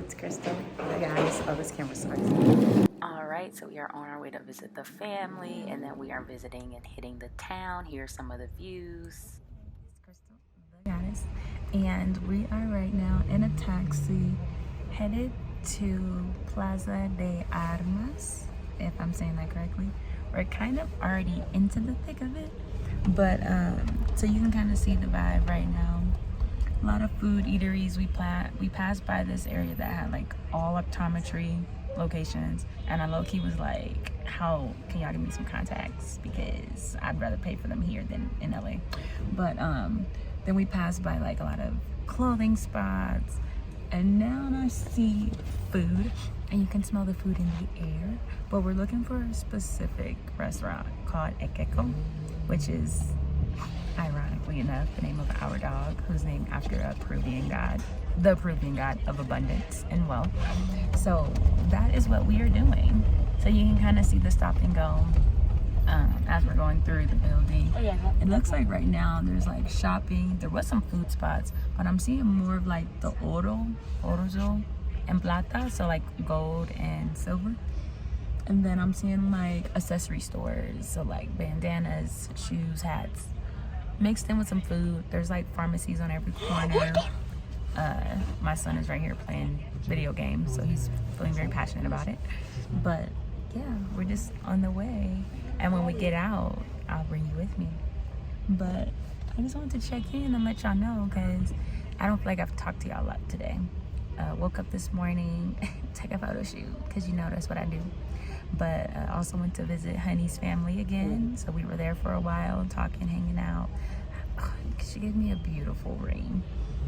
it's Crystal, the goddess of this camera source. Alright, so we are on our way to visit the family, and then we are visiting and hitting the town. Here's some of the views. It's Crystal, the goddess, and we are right now in a taxi headed to Plaza de Armas, if I'm saying that correctly. We're kind of already into the thick of it, but so you can kind of see the vibe right now. A lot of food eateries. We passed by this area that had like all optometry locations, and I low-key was like, how can y'all give me some contacts, because I'd rather pay for them here than in LA. But then we passed by like a lot of clothing spots, and now I see food, and you can smell the food in the air. But we're looking for a specific restaurant called Ekeko, which is, ironically enough, the name of our dog, who's named after a Peruvian god, the Peruvian god of abundance and wealth. So that is what we are doing. So you can kind of see the stop and go as we're going through the building. It looks like right now there's like shopping. There was some food spots, but I'm seeing more of like the oro and plata, so like gold and silver. And then I'm seeing like accessory stores, so like bandanas, shoes, hats, mixed in with some food. There's like pharmacies on every corner. My son is right here playing video games, so he's feeling very passionate about it. But yeah, we're just on the way, and when we get out, I'll bring you with me. But I just wanted to check in and let y'all know, because I don't feel like I've talked to y'all a lot today. Woke up this morning, took a photo shoot, because you know that's what I do. But I also went to visit Honey's family again, so we were there for a while, talking, hanging out. She gave me a beautiful ring.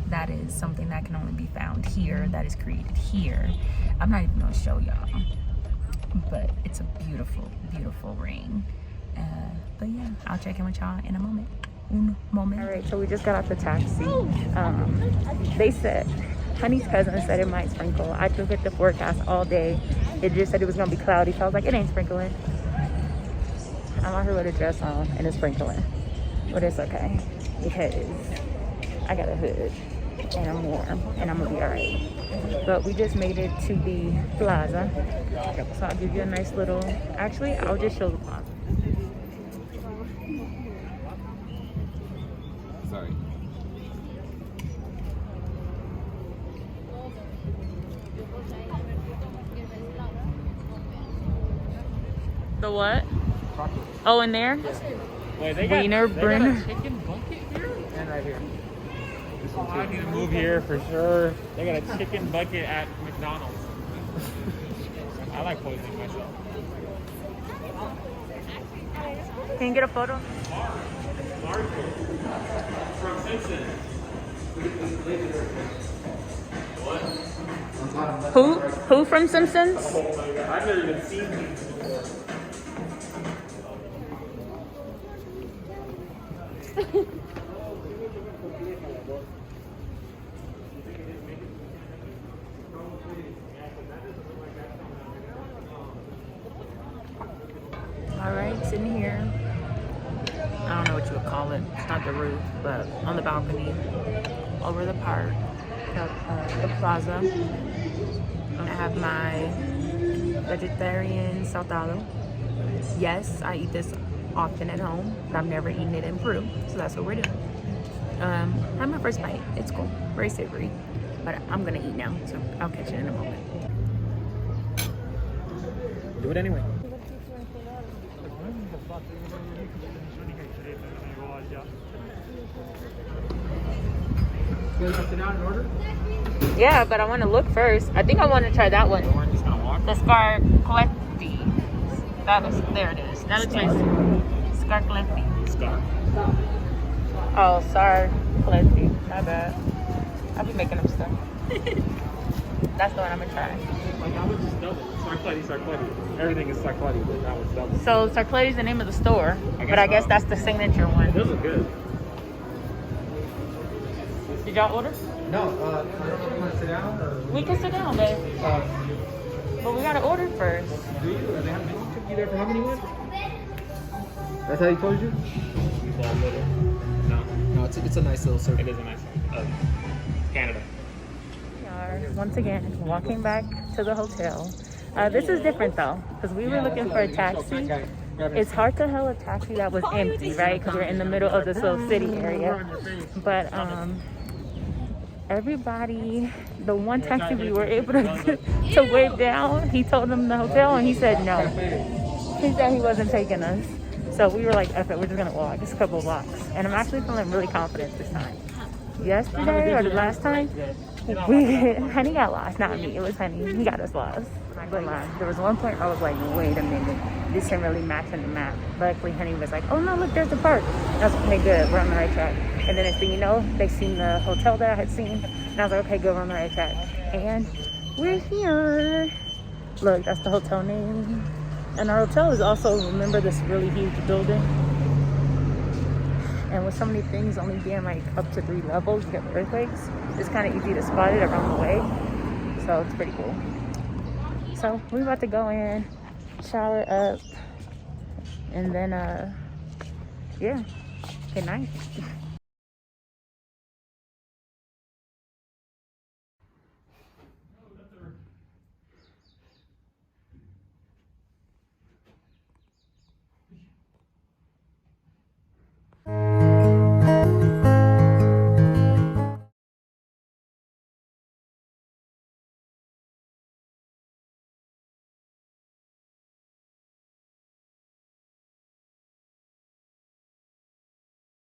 That is something that can only be found here, that is created here. I'm not even gonna show y'all, but it's a beautiful, beautiful ring. But yeah, I'll check in with y'all in a moment. All right, so we just got off the taxi. They said, Honey's cousin said it might sprinkle. I took it the forecast all day. It just said it was gonna be cloudy, so I was like, it ain't sprinkling. I'm out here with a dress on and it's sprinkling, but it's okay, because I got a hood and I'm warm and I'm gonna be all right. But we just made it to the plaza, so I'll give you a nice little, actually I'll just show the plaza. Sorry. The what? Chocolate. Oh, in there? Yeah. Wait, they got a chicken bucket here? And right here. This one too. I need to move here for sure. They got a chicken bucket at McDonald's. I like poisoning myself. Can you get a photo? Marco from Simpsons. What? Who from Simpsons? Oh my god, I've never even seen him before. All right, sitting here. I don't know what you would call it. It's not the roof, but on the balcony, over the park, the plaza. I have my vegetarian saltado. Yes, I eat this often at home, but I've never eaten it in Peru, so that's what we're doing. I had my first bite. It's cool, very savory, but I'm gonna eat now, so I'll catch it in a moment. Do it anyway. You want to sit down and order? Yeah, but I want to look first. I think I want to try that one. We're just gonna walk. The Scarcletti. That was, there it is. That looks nice. Scarcletti. Scar. Oh, Scarcletti. My bad. I'll be making up stuff. That's the one I'm gonna try. Like, that was just double. Sarcletti. Everything is Sarcletti, but that was double. So Sarcletti's the name of the store, but I guess that's the signature one. It does look good. Did y'all order? No, I don't know if you want to sit down or... We can sit down, babe. But we gotta order first. Do you? Or they have menu? Took you there for how many ones? That's how he told you? No. No, it's a nice little circle. It is a nice one. Canada. We are once again walking back to the hotel. This is different though, because we were looking for a taxi. It's hard to hail a taxi that was empty, right? Because we're in the middle of this little city area. But everybody, the one taxi we were able to wave down, he told them the hotel and he said no. He said he wasn't taking us. So we were like, F it, we're just gonna walk just a couple blocks. And I'm actually feeling really confident this time. Yesterday or the last time, Honey got lost, not me. It was Honey. He got us lost. I'm not gonna lie. There was one point I was like, wait a minute, this didn't really match in the map. Luckily, Honey was like, oh no, look, there's the park. I was like, okay, good, we're on the right track. And then next thing you know, they seen the hotel that I had seen, and I was like, okay, good, we're on the right track. And we're here. Look, that's the hotel name. And our hotel is also, remember, this really huge building. And with so many things only being like up to 3 levels, you get earthquakes, it's kind of easy to spot it around the way. So it's pretty cool. So we're about to go in, shower up, and then, yeah, good night.